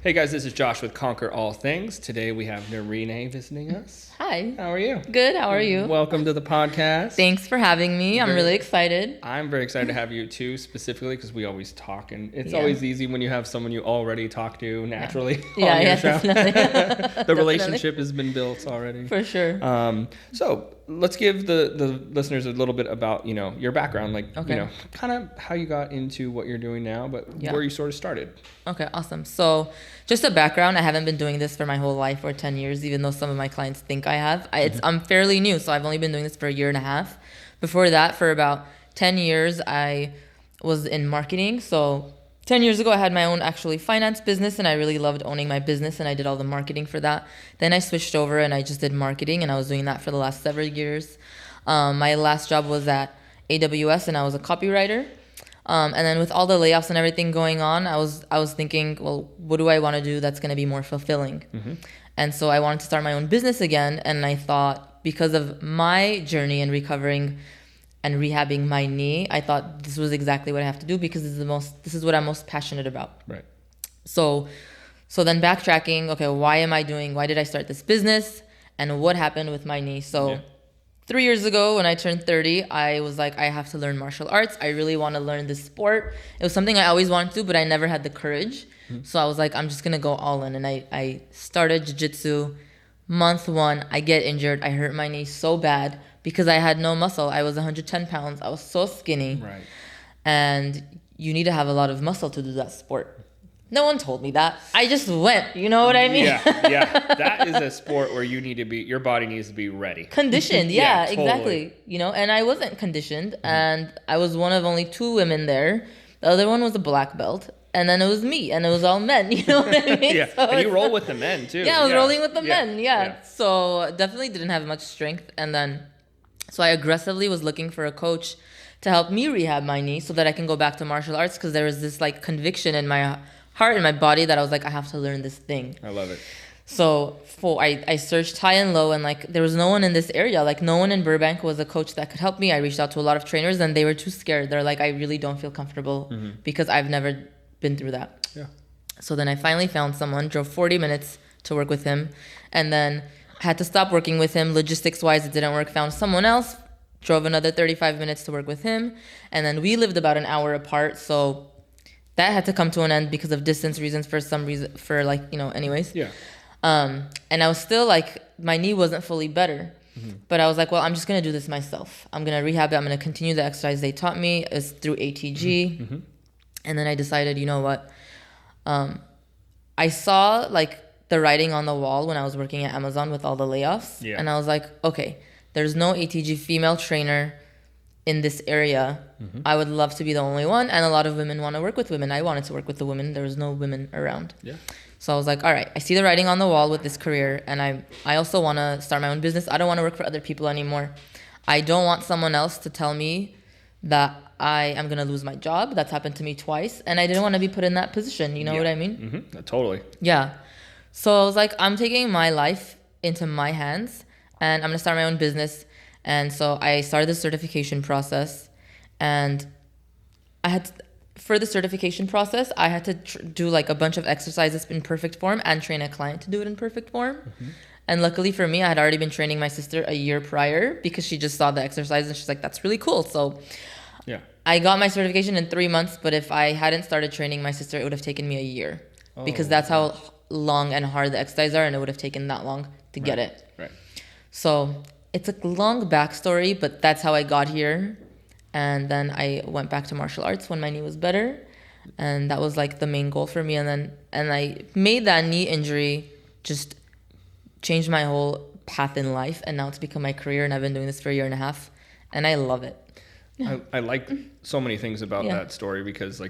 Hey guys, this is Josh with Conquer All Things. Today we have Narine visiting us. Hi. How are you? Good. How are you? Welcome to the podcast. Thanks for having me. I'm really excited. I'm very excited to have you too, specifically because we always talk, and it's always easy when you have someone you already talk to naturally. Yeah, definitely. The relationship has been built already. For sure. So let's give the listeners a little bit about, your background, kind of how you got into what you're doing now, but where you sort of started. Okay, awesome. So just a background, I haven't been doing this for my whole life or 10 years, even though some of my clients think I have. I'm fairly new, so I've only been doing this for a year and a half. Before that, for about 10 years, I was in marketing. So 10 years ago, I had my own actually finance business, and I really loved owning my business, and I did all the marketing for that. Then I switched over and I just did marketing, and I was doing that for the last several years. My last job was at AWS, and I was a copywriter. And then with all the layoffs and everything going on, I was thinking, well, what do I want to do that's going to be more fulfilling? Mm-hmm. And so I wanted to start my own business again. And I thought, because of my journey in recovering and rehabbing my knee, I thought this was exactly what I have to do, because this is what I'm most passionate about. Right. So then backtracking, okay, why did I start this business, and what happened with my knee? So 3 years ago, when I turned 30, I was like, I have to learn martial arts. I really want to learn this sport. It was something I always wanted to, but I never had the courage. Mm-hmm. So I was like, I'm just going to go all in. And I started jiu-jitsu. Month 1, I get injured. I hurt my knee so bad because I had no muscle. I was 110 pounds. I was so skinny. Right. And you need to have a lot of muscle to do that sport. No one told me that. I just went. You know what I mean? Yeah. That is a sport where your body needs to be ready. Conditioned. Yeah, totally. Exactly. And I wasn't conditioned. Mm-hmm. And I was one of only 2 women there. The other one was a black belt. And then it was me. And it was all men. You know what I mean? Yeah. So and you roll with the men, too. Yeah, I was rolling with the men. Yeah. So definitely didn't have much strength. And then, so I aggressively was looking for a coach to help me rehab my knee so that I can go back to martial arts, because there was this conviction in my heart and my body that I was like, I have to learn this thing. I love it. So I searched high and low, and there was no one in this area. No one in Burbank was a coach that could help me. I reached out to a lot of trainers, and they were too scared. They're like, I really don't feel comfortable because I've never been through that. Yeah. So then I finally found someone, drove 40 minutes to work with him, and then had to stop working with him. Logistics wise, it didn't work. Found someone else, drove another 35 minutes to work with him. And then we lived about an hour apart. So that had to come to an end because of distance reasons, anyways. Yeah. And I was still my knee wasn't fully better, but I was like, well, I'm just going to do this myself. I'm going to rehab it. I'm going to continue the exercise they taught me. It's through ATG. Mm-hmm. And then I decided, you know what? I saw the writing on the wall when I was working at Amazon with all the layoffs. Yeah. And I was like, okay, there's no ATG female trainer in this area. Mm-hmm. I would love to be the only one, and a lot of women want to work with women. I wanted to work with the women. There was no women around. Yeah. So I was like, all right, I see the writing on the wall with this career, and I also want to start my own business. I don't want to work for other people anymore. I don't want someone else to tell me that I am going to lose my job. That's happened to me twice, and I didn't want to be put in that position. You know what I mean? Mm-hmm. Totally. Yeah. So I was like, I'm taking my life into my hands, and I'm going to start my own business. And so I started the certification process, and for the certification process, I had to do a bunch of exercises in perfect form and train a client to do it in perfect form. Mm-hmm. And luckily for me, I had already been training my sister a year prior, because she just saw the exercise and she's like, that's really cool. So I got my certification in 3 months, but if I hadn't started training my sister, it would have taken me a year, because that's how long and hard the exercises are, and it would have taken that long to get it. Right. So it's a long backstory, but that's how I got here. And then I went back to martial arts when my knee was better. And that was the main goal for me. And I made that knee injury just change my whole path in life. And now it's become my career, and I've been doing this for a year and a half, and I love it. I like so many things about that story, because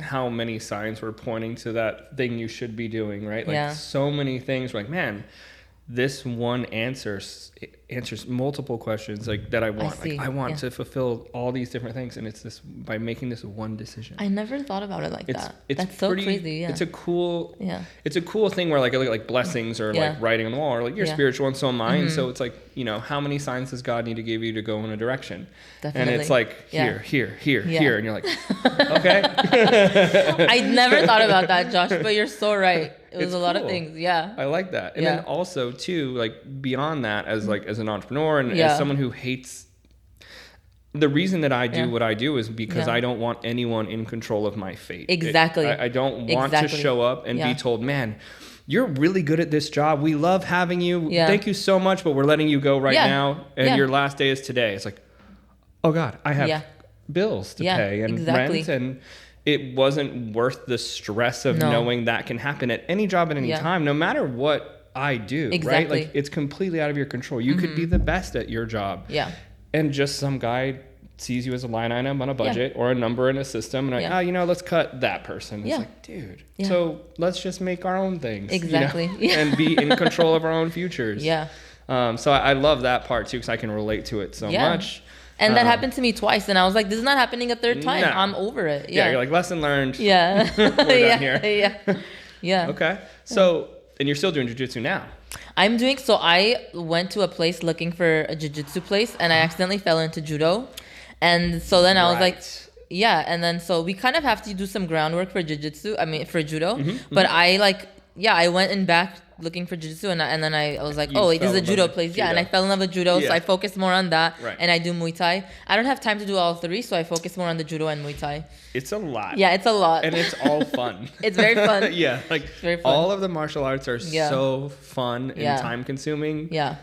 how many signs were pointing to that thing you should be doing, right? So many things were man, this one answers multiple questions like that I want. I want to fulfill all these different things, and it's this by making this one decision. I never thought about it like that. That's so crazy. Yeah. It's a cool thing where like I look at like blessings or like writing on the wall, or like you're spiritual and so am I. And so it's like, you know, how many signs does God need to give you to go in a direction? Definitely. And it's like here, and you're like, okay. I never thought about that, Josh, but you're so right. It was a lot of things. Yeah. I like that. And then also too, like beyond that, as an entrepreneur and as someone who hates, the reason that I do what I do is because I don't want anyone in control of my fate. Exactly. I don't want to show up and be told, man, you're really good at this job. We love having you. Thank you so much, but we're letting you go right now. And your last day is today. It's like, oh God, I have bills to pay and rent, and it wasn't worth the stress of knowing that can happen at any job at any time, no matter what I do, right? Like it's completely out of your control. You could be the best at your job. Yeah. And just some guy sees you as a line item on a budget or a number in a system, and like, you know, let's cut that person. It's like, dude, so let's just make our own things. Exactly. You know? And be in control of our own futures. Yeah. So I love that part too, because I can relate to it so much. And that happened to me twice, and I was like, this is not happening a third time. No. I'm over it. Yeah, you're like, lesson learned. Yeah. We're done here. Yeah. Okay. So, and you're still doing jiu-jitsu now? So I went to a place looking for a jiu-jitsu place, and I accidentally fell into judo. And so then I was like, and then so we kind of have to do some groundwork for jiu-jitsu, for judo. But I went in back looking for jiu-jitsu, and then I was like, this is a judo place. Yeah, and I fell in love with judo, so I focused more on that, and I do Muay Thai. I don't have time to do all three, so I focus more on the judo and Muay Thai. It's a lot. Yeah, it's a lot. And it's all fun. It's very fun. Like very fun. All of the martial arts are so fun and time consuming. Yeah.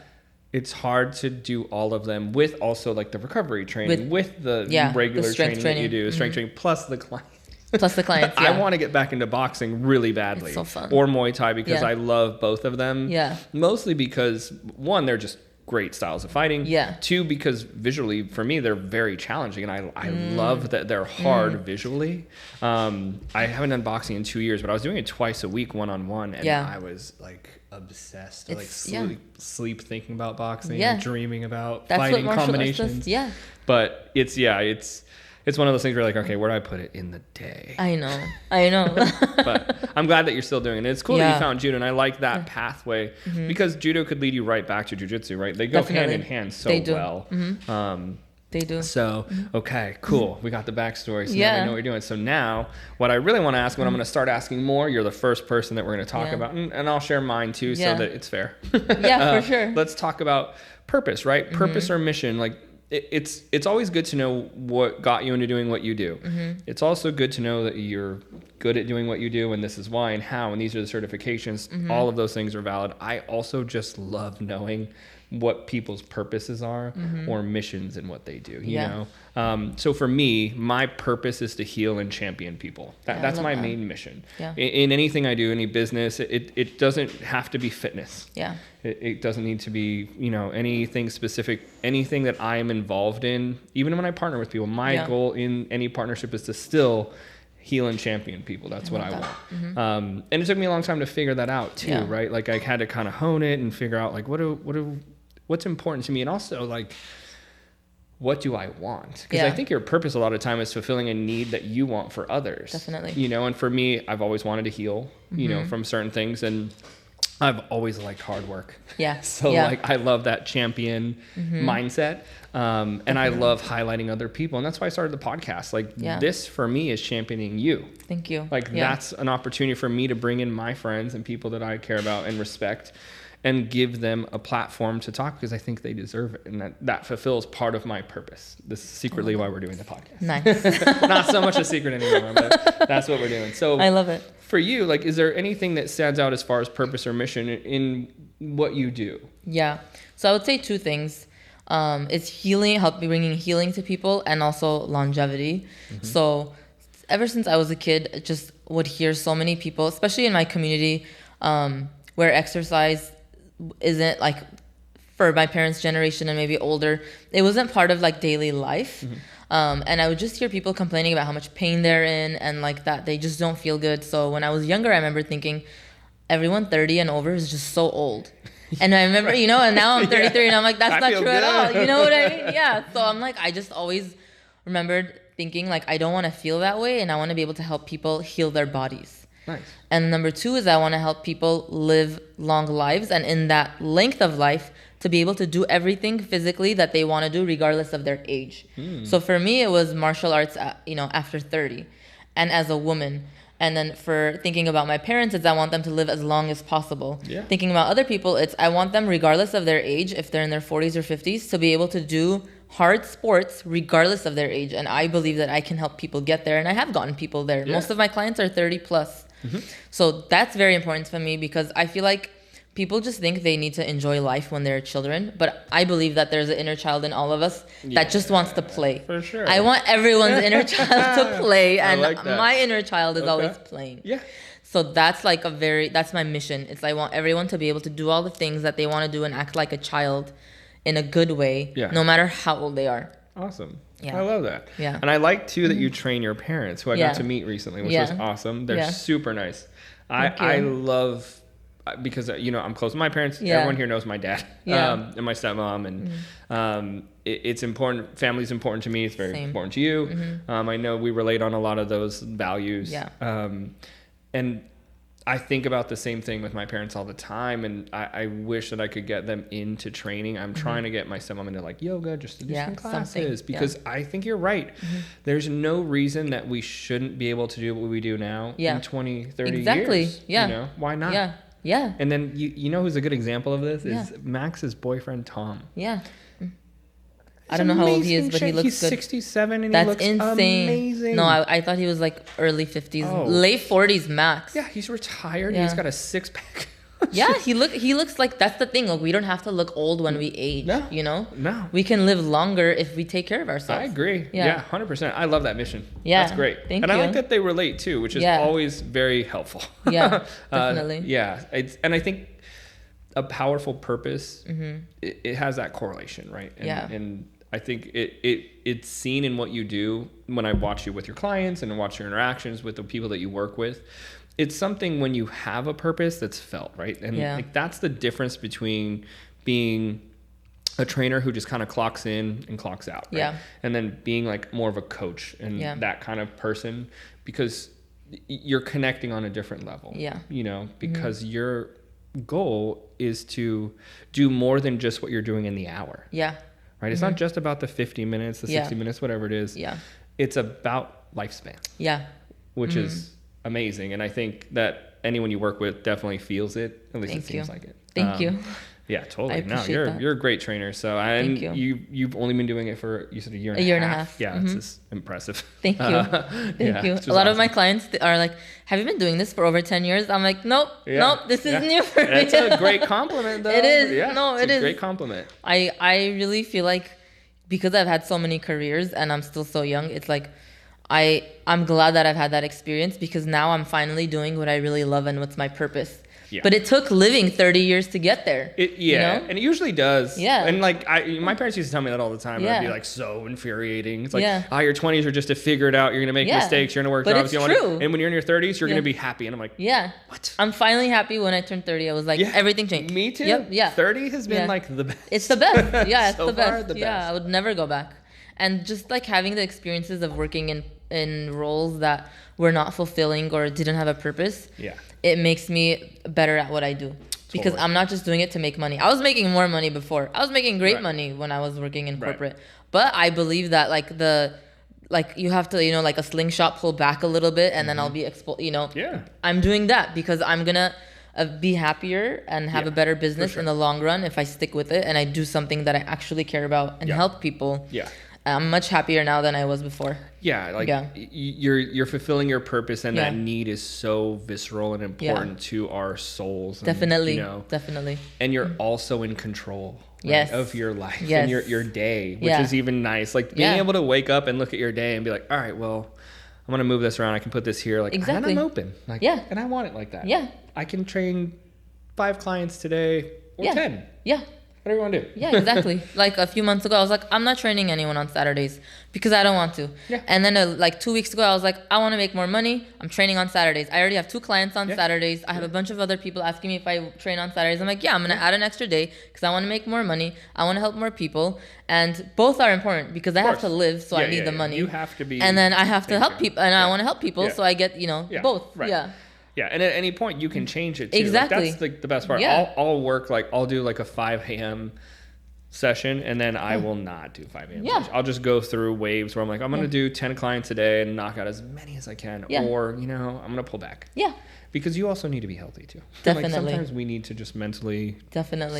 It's hard to do all of them with also like the recovery training, with the regular training that you do, strength training, plus the clients. I want to get back into boxing really badly. It's so fun. Or Muay Thai, because I love both of them. Yeah. Mostly because, one, they're just great styles of fighting. Yeah. Two, because visually, for me, they're very challenging. And I love that they're hard visually. I haven't done boxing in 2 years, but I was doing it twice a week, one-on-one. And I was like obsessed. Like sleep thinking about boxing and dreaming about fighting combinations. Yeah. But it's one of those things where you're like, okay, where do I put it in the day? I know. But I'm glad that you're still doing it. It's cool that you found judo, and I like that pathway because judo could lead you right back to jiu-jitsu, right? They go hand in hand so well. They do. So, okay, cool. We got the backstory, so now we know what you're doing. So now, what I really want to ask, what I'm going to start asking more, you're the first person that we're going to talk about, and I'll share mine too, so that it's fair. For sure. Let's talk about purpose, right? Purpose or mission, like, it's always good to know what got you into doing what you do. It's also good to know that you're good at doing what you do, and this is why and how, and these are the certifications. All of those things are valid. I also just love knowing what people's purposes are or missions in what they do, you know? So for me, my purpose is to heal and champion people. That's my main mission. In anything I do, any business, it doesn't have to be fitness. It doesn't need to be, you know, anything specific, anything that I am involved in. Even when I partner with people, my goal in any partnership is to still heal and champion people. That's what I want. And it took me a long time to figure that out too, right? Like I had to kind of hone it and figure out like what's important to me, and also like what do I want? Because I think your purpose a lot of time is fulfilling a need that you want for others. Definitely. You know, and for me, I've always wanted to heal, you know, from certain things, and I've always liked hard work. Yeah. So like I love that champion mindset. And I love highlighting other people. And that's why I started the podcast. Like this for me is championing you. Thank you. Like that's an opportunity for me to bring in my friends and people that I care about and respect, and give them a platform to talk, because I think they deserve it. And that fulfills part of my purpose. This is secretly why we're doing the podcast. Nice. Not so much a secret anymore, but that's what we're doing. So I love it. For you, like, is there anything that stands out as far as purpose or mission in what you do? Yeah. So I would say two things. It's healing, bringing healing to people, and also longevity. So ever since I was a kid, I just would hear so many people, especially in my community, where exercise isn't like, for my parents' generation and maybe older, it wasn't part of like daily life. And I would just hear people complaining about how much pain they're in, and like that they just don't feel good. So when I was younger, I remember thinking everyone 30 and over is just so old. And I remember, you know, and now I'm 33 and I'm like, that's I not feel true at all. good. You know what I mean? Yeah. So I'm like, I just always remembered thinking like, I don't want to feel that way. And I want to be able to help people heal their bodies. Nice. And number two is I want to help people live long lives. And in that length of life, to be able to do everything physically that they want to do regardless of their age. So for me, it was martial arts, you know, after 30 and as a woman. And then for thinking about my parents, it's I want them to live as long as possible. Yeah. Thinking about other people, it's I want them, regardless of their age, if they're in their 40s or 50s, to be able to do hard sports regardless of their age. And I believe that I can help people get there. And I have gotten people there. Yeah. Most of my clients are 30 plus. So that's very important for me because I feel like people just think they need to enjoy life when they're children, but I believe that there's an inner child in all of us that just wants to play. For sure. I want everyone's inner child to play, and like that. my inner child is always playing. Yeah. So that's like that's my mission. It's I want everyone to be able to do all the things that they want to do and act like a child in a good way, no matter how old they are. Awesome. Yeah. I love that. Yeah. And I like too that you train your parents, who I got to meet recently, which was awesome. They're super nice. I love, because you know I'm close to my parents. Everyone here knows my dad and my stepmom, and it's important. Family's important to me. It's very important to you. I know we relate on a lot of those values. And I think about the same thing with my parents all the time, and I wish that I could get them into training. I'm trying to get my stepmom into like yoga, just to do some classes, because I think you're right. There's no reason that we shouldn't be able to do what we do now in 20, 30 years. You know, why not? Yeah. And then you know who's a good example of this is Max's boyfriend Tom. Yeah. I don't know how old he is, but he looks He's good. 67 and That's he looks insane. amazing. No, I thought he was like early 50s, late 40s max. Yeah, he's retired. He's got a six pack. Yeah, he looks like, that's the thing. Like, we don't have to look old when we age. You know? No. We can live longer if we take care of ourselves. I agree. Yeah, 100%. I love that mission. Yeah. That's great. Thank and you. I like that they relate too, which is always very helpful. Yeah, definitely. And I think a powerful purpose, it has that correlation, right? And I think it's seen in what you do when I watch you with your clients and watch your interactions with the people that you work with. It's something when you have a purpose that's felt, right? And like that's the difference between being a trainer who just kind of clocks in and clocks out, right? And then being like more of a coach and that kind of person, because you're connecting on a different level, you know, because your goal is to do more than just what you're doing in the hour. Right? It's not just about the 50 minutes, the 60 minutes, whatever it is. It's about lifespan. Which is amazing. And I think that anyone you work with definitely feels it. At least it seems like it. Thank you. Yeah, totally. I appreciate that. You're a great trainer. So and you've only been doing it for, you said a year and a half. Yeah, it's just impressive. Thank you. Thank you. A lot of my clients are like, have you been doing this for over 10 years? I'm like, nope, this is new for me. It's a great compliment though. It is. Yeah, it is a great compliment. I really feel like, because I've had so many careers and I'm still so young, it's like I'm glad that I've had that experience, because now I'm finally doing what I really love and what's my purpose. But it took living 30 years to get there. You know? And it usually does. And like my parents used to tell me that all the time. It'd be like so infuriating. It's like, your 20s are just to figure it out. You're gonna make mistakes. You're gonna work jobs. It's true. And when you're in your 30s, you're gonna be happy. And I'm like, what? I'm finally happy when I turned 30. I was like, everything changed. Me too. Yep. 30 has been like the best. It's the best. Yeah, it's so the best. Far, the best. Yeah, I would never go back. And just like having the experiences of working in roles that were not fulfilling or didn't have a purpose, it makes me better at what I do. Because I'm not just doing it to make money. I was making more money before. I was making great money when I was working in corporate. But I believe that you have to, you know, like a slingshot, pull back a little bit, and then I'll be I'm doing that because I'm gonna be happier and have a better business in the long run if I stick with it and I do something that I actually care about and help people. I'm much happier now than I was before. You're fulfilling your purpose, and that need is so visceral and important to our souls. And, definitely, you know, definitely. And you're also in control of your life and your day, which is even nice. Like being able to wake up and look at your day and be like, all right, well, I'm gonna move this around. I can put this here, and I'm open. And I want it like that. I can train 5 clients today or 10. Whatever you want to do. Yeah, exactly. Like a few months ago, I was like, I'm not training anyone on Saturdays because I don't want to. Yeah. And then like 2 weeks ago, I was like, I want to make more money. I'm training on Saturdays. I already have 2 clients on Saturdays. I have a bunch of other people asking me if I train on Saturdays. I'm like, yeah, I'm going to add an extra day because I want to make more money. I want to help more people. And both are important because I have to live, so I need the money. You have to be. And then I have to help people, and I want to help people, so I get, both. Right. Yeah. Yeah, and at any point you can change it too. Exactly. Like, that's like the best part. Yeah. I'll work like I'll do like a 5 a.m. session, and then I will not do 5 a.m. session. I'll just go through waves where I'm like, I'm gonna do 10 clients a day and knock out as many as I can, or I'm gonna pull back. Yeah. Because you also need to be healthy too. Definitely. Like sometimes we need to just mentally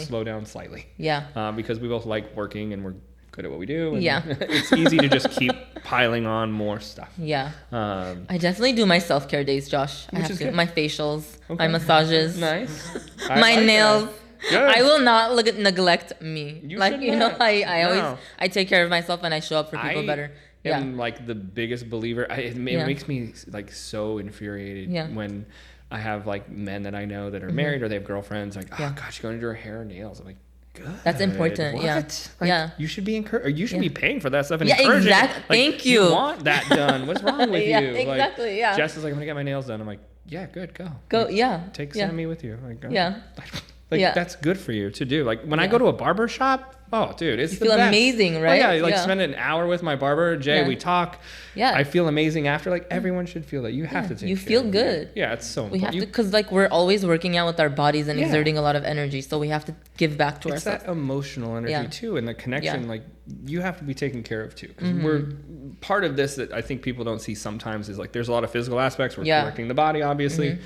slow down slightly. Yeah. Because we both like working and we're good at what we do. And Yeah. It's easy to just keep piling on more stuff. Yeah. I definitely do my self-care days, Josh. I have to. My facials, my massages. Nice. My nails. Good. I will not neglect me. You should not. I always I take care of myself and I show up for people better. I'm like the biggest believer. It makes me like so infuriated when I have like men that I know that are married or they have girlfriends like, oh gosh, you're going to do her hair and nails. I'm like, good. That's important. What? Yeah. You should be encouraged. You should be paying for that stuff and yeah, encouraging. Exactly. Like, Thank you. You want that done? What's wrong with you? Exactly. Like, Jess is like, I'm gonna get my nails done. I'm like, yeah, good, go. Go. Like, yeah. Take Sammy with you. Like, yeah. Like that's good for you to do. Like when I go to a barber shop, oh dude, it's you feel amazing, right? Oh, yeah, spend an hour with my barber, Jay. We talk. Yeah. I feel amazing after. Like everyone should feel that. You have to take. You feel good. Yeah, it's so. We have to because like we're always working out with our bodies and exerting a lot of energy, so we have to give back to ourselves. It's that emotional energy too, and the connection. Like you have to be taken care of too, because we're part of this that I think people don't see sometimes is like there's a lot of physical aspects. We're correcting the body, obviously.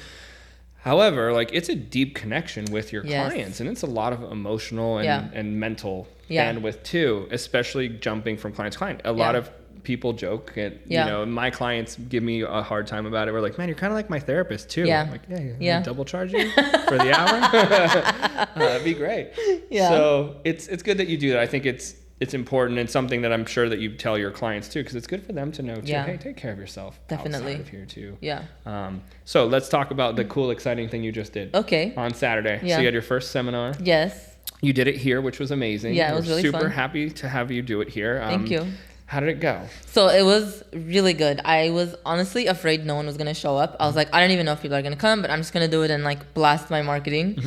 However, like it's a deep connection with your clients, and it's a lot of emotional and mental bandwidth too, especially jumping from client to client. A lot of people joke, and you know, my clients give me a hard time about it. We're like, man, you're kind of like my therapist too. I'm like, yeah, double charge you for the hour. That'd be great. Yeah. So it's good that you do that. I think it's important and something that I'm sure that you tell your clients too, because it's good for them to know too. Hey, take care of yourself. Definitely. Outside of here too. Yeah. So let's talk about the cool, exciting thing you just did. Okay. On Saturday. Yeah. So you had your first seminar. Yes. You did it here, which was amazing. Yeah, it was really super fun. Happy to have you do it here. Thank you. How did it go? So it was really good. I was honestly afraid no one was going to show up. I was like, I don't even know if people are going to come, but I'm just going to do it and like blast my marketing.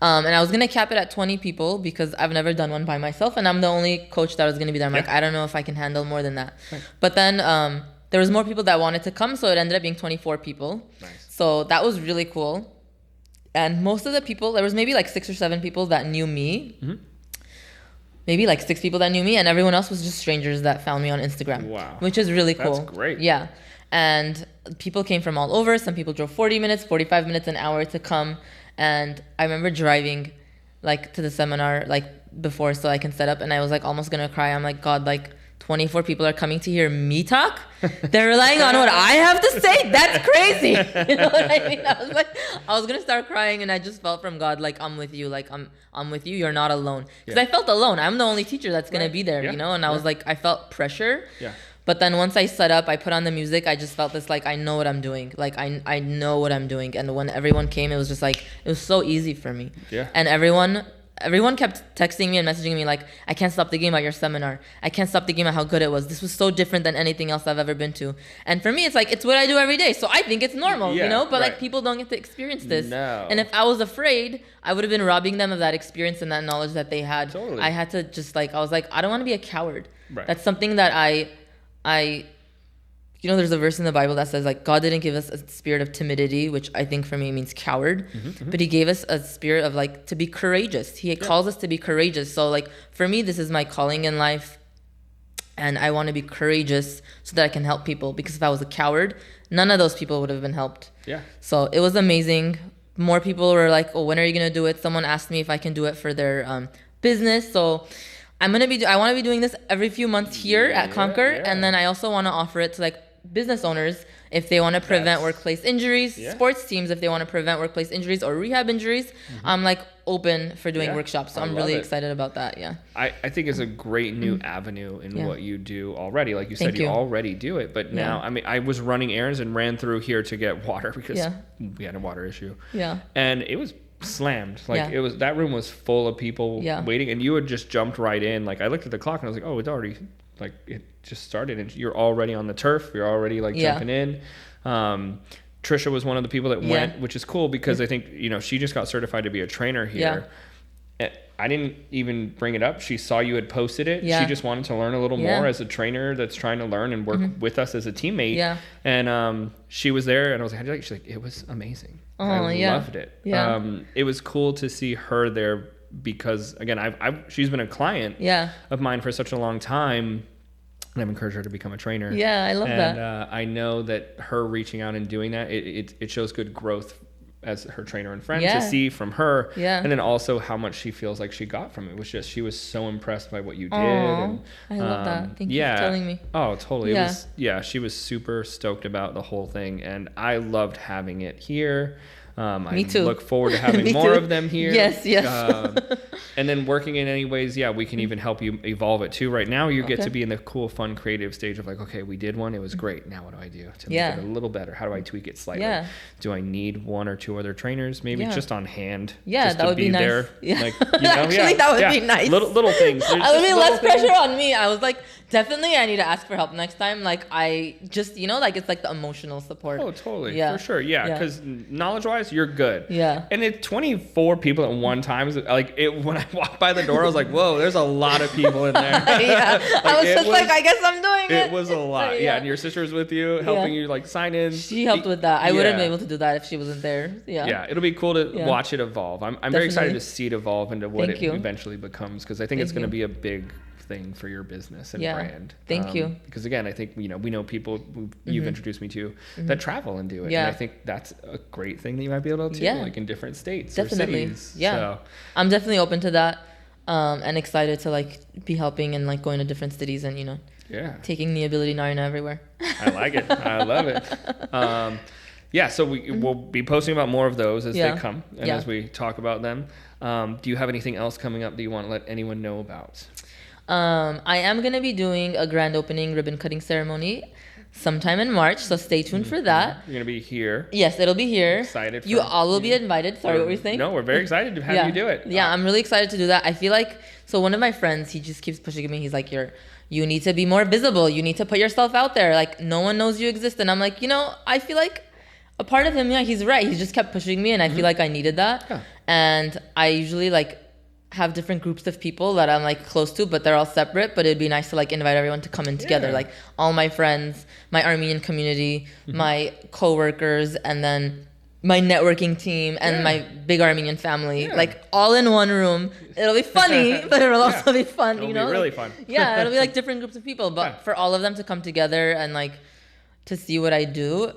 And I was going to cap it at 20 people because I've never done one by myself. And I'm the only coach that was going to be there. I'm like, I don't know if I can handle more than that. Right. But then there was more people that wanted to come. So it ended up being 24 people. Nice. So that was really cool. And most of the people, there was maybe like 6 or 7 people that knew me. Maybe like 6 people that knew me, and everyone else was just strangers that found me on Instagram. Wow. Which is really cool. That's great. Yeah. And people came from all over. Some people drove 40 minutes, 45 minutes, an hour to come. And I remember driving like to the seminar like before so I can set up, and I was like almost gonna cry. I'm like, God, like 24 people are coming to hear me talk. They're relying on what I have to say. That's crazy. You know what I mean? I was gonna start crying, and I just felt from God, like, I'm with you. Like I'm with you. You're not alone. Because I felt alone. I'm the only teacher that's gonna be there. You know. And I was like, I felt pressure. Yeah. But then once I set up, I put on the music. I just felt this like I know what I'm doing. Like I know what I'm doing. And when everyone came, it was just like it was so easy for me. Yeah. And everyone kept texting me and messaging me like, I can't stop thinking about your seminar. I can't stop thinking about how good it was. This was so different than anything else I've ever been to. And for me, it's like, it's what I do every day. So I think it's normal, you know? But like people don't get to experience this. No. And if I was afraid, I would have been robbing them of that experience and that knowledge that they had. Totally. I had to just like, I was like, I don't want to be a coward. Right. That's something that you know, there's a verse in the Bible that says like God didn't give us a spirit of timidity, which I think for me means coward, but he gave us a spirit of like to be courageous. He calls us to be courageous. So like for me, this is my calling in life, and I want to be courageous so that I can help people, because if I was a coward, none of those people would have been helped. Yeah. So it was amazing. More people were like, oh, when are you going to do it? Someone asked me if I can do it for their business. So I want to be doing this every few months here at Conquer. And then I also want to offer it to like business owners if they want to prevent workplace injuries, sports teams if they want to prevent workplace injuries or rehab injuries. I'm like open for doing workshops. So I'm really excited about that. Yeah. I think it's a great new avenue in what you do already. Like you said, you already do it, but now, I mean, I was running errands and ran through here to get water because we had a water issue. Yeah. And it was slammed. Like it was, that room was full of people waiting, and you had just jumped right in. Like I looked at the clock and I was like, oh, it's already, like it just started and you're already on the turf. You're already like jumping in. Trisha was one of the people that went, which is cool because I think, you know, she just got certified to be a trainer here. I didn't even bring it up. She saw you had posted it. She just wanted to learn a little more as a trainer that's trying to learn and work with us as a teammate. And she was there, and I was like, "How'd you like it?" She's like, "It was amazing. I loved it." It was cool to see her there because, again, she's been a client of mine for such a long time, and I've encouraged her to become a trainer. Yeah, I love that. And I know that her reaching out and doing that, it shows good growth as her trainer and friend to see from her, and then also how much she feels like she got from it. It was just, she was so impressed by what you did. And I love that. Thank you for telling me. Oh, totally. It was, she was super stoked about the whole thing, and I loved having it here. Me too. I look forward to having more of them here. Yes. And then working in any ways, we can even help you evolve it too. Right now, you get to be in the cool, fun, creative stage of like, okay, we did one, it was great. Now what do I do to make it a little better? How do I tweak it slightly? Do I need one or two other trainers? Maybe just on hand. Just that to would be nice. There. Like, you know, actually, that would be nice. Little things. I would be less pressure on me. I was like, definitely, I need to ask for help next time. Like, I just, you know, like it's like the emotional support. Oh, totally. For sure. Because knowledge-wise, you're good. Yeah. And it's 24 people at one time. Like when I walked by the door, I was like, whoa, there's a lot of people in there. Like, I was just like, I guess I'm doing it. It was a lot. And your sister was with you, helping you like sign in. She helped with that. I wouldn't be able to do that if she wasn't there. Yeah. It'll be cool to watch it evolve. I'm very excited to see it evolve into what it eventually becomes, because I think it's going to be a big thing for your business and brand. Thank you. Because again, I think, you know, we know people who you've introduced me to that travel and do it. And I think that's a great thing that you might be able to do, like in different states or cities. So I'm definitely open to that. And excited to like be helping and like going to different cities and, you know, taking the ability Narine everywhere. I like it. I love it. So we'll be posting about more of those as they come and as we talk about them. Do you have anything else coming up that you want to let anyone know about? I am going to be doing a grand opening ribbon cutting ceremony sometime in March, so stay tuned for that. You're going to be here. Yes, it'll be here. Excited. You all will be invited. Sorry, what were you saying? No, we're very excited to have you do it. Yeah, I'm really excited to do that. I feel like, so one of my friends, he just keeps pushing me. He's like, you need to be more visible. You need to put yourself out there. Like, no one knows you exist. And I'm like, you know, I feel like a part of him, he's right. He just kept pushing me, and I feel like I needed that. Yeah. And I usually like have different groups of people that I'm like close to, but they're all separate. But it'd be nice to like invite everyone to come in together, like all my friends, my Armenian community, my coworkers, and then my networking team and my big Armenian family, like all in one room. It'll be funny, but it'll also be fun. It'll you know, be really fun. fun. It'll be like different groups of people, but for all of them to come together and like to see what I do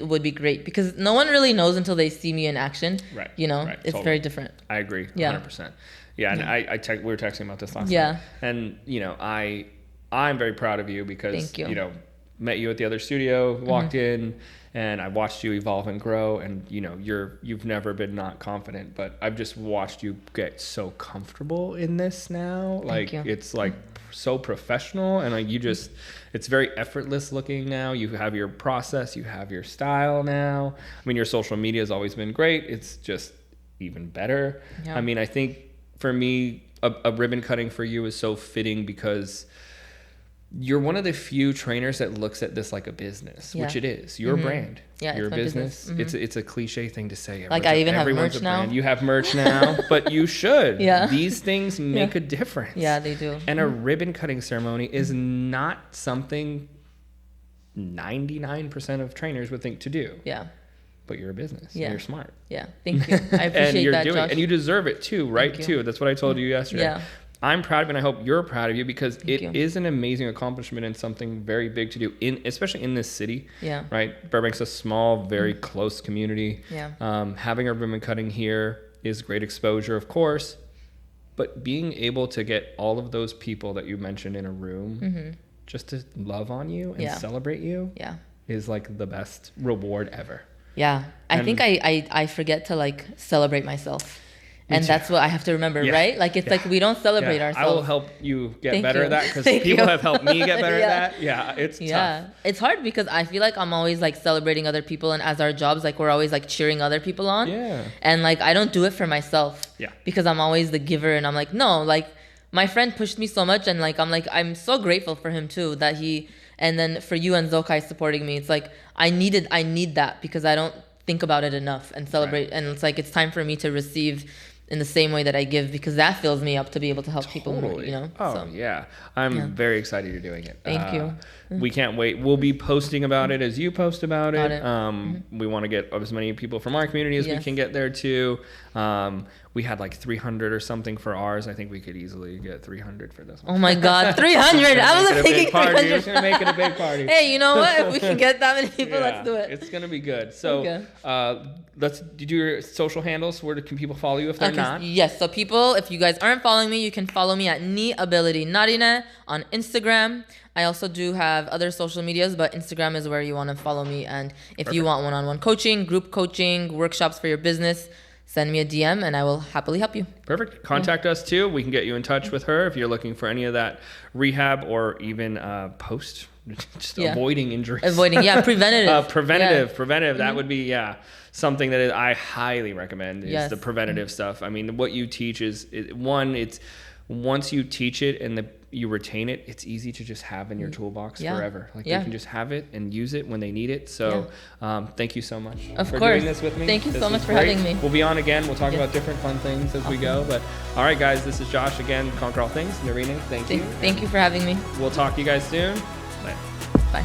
would be great, because no one really knows until they see me in action. Right. You know, it's very different. I agree. 100%. Yeah, and we were texting about this last night. And you know, I'm very proud of you because you know, met you at the other studio, walked in, and I watched you evolve and grow. And you know, you've never been not confident, but I've just watched you get so comfortable in this now. Like it's like so professional, and like you just, it's very effortless looking now. You have your process, you have your style now. I mean, your social media has always been great. It's just even better. I mean, I think for me, a ribbon cutting for you is so fitting because you're one of the few trainers that looks at this like a business, which it is. You're a brand. You're a business. It's a cliche thing to say. Like I even have merch now. You have merch now, but you should. These things make a difference. Yeah, they do. And a ribbon cutting ceremony is not something 99% of trainers would think to do. Yeah. But you're a business. And you're smart. Yeah. Thank you. I appreciate that, Josh. And you deserve it too, right? Too. That's what I told you yesterday. Yeah. I'm proud of you, and I hope you're proud of you, because it is an amazing accomplishment and something very big to do, especially in this city. Yeah. Right? Burbank's a small, very close community. Yeah. Having a ribbon cutting here is great exposure, of course, but being able to get all of those people that you mentioned in a room just to love on you and celebrate you is like the best reward ever. Yeah. I think I forget to like celebrate myself. And that's what I have to remember, right? Like, it's like we don't celebrate ourselves. I will help you get Thank better you. at that because Thank people you. have helped me get better at that. Yeah, it's tough. It's hard because I feel like I'm always like celebrating other people, and as our jobs, like we're always like cheering other people on. Yeah. And like I don't do it for myself. Yeah. Because I'm always the giver, and I'm like, no, like my friend pushed me so much, and like I'm so grateful for him too that he, and then for you and Zokai supporting me. It's like I need that because I don't think about it enough and celebrate, and it's like it's time for me to receive in the same way that I give, because that fills me up to be able to help people more, you know? Oh, so, yeah. I'm very excited you're doing it. Thank you. We can't wait. We'll be posting about it as you post about it. Mm-hmm. We want to get as many people from our community as we can get there too. We had like 300 or something for ours. I think we could easily get 300 for this one. Oh my God, 300! I wasn't thinking 300. We're gonna make it a big party. Hey, you know what? If we can get that many people, let's do it. It's gonna be good. So, let's do your social handles. Where can people follow you if they're not? Yes. So people, if you guys aren't following me, you can follow me at Ability Narine on Instagram. I also do have other social medias, but Instagram is where you want to follow me. And if you want one-on-one coaching, group coaching, workshops for your business, send me a DM and I will happily help you. Perfect. Contact us too. We can get you in touch with her if you're looking for any of that rehab or even post, just avoiding injuries. Preventative. Preventative. That would be, something that I highly recommend is the preventative stuff. I mean, what you teach is, once you teach it and you retain it, it's easy to just have in your toolbox forever. Like you can just have it and use it when they need it. So thank you so much for doing this with me. Thank you so much for having me. We'll be on again. We'll talk about different fun things as we go. But all right, guys, this is Josh again, Conquer All Things. Narine, thank you. Thank you for having me. We'll talk to you guys soon. Bye. Bye.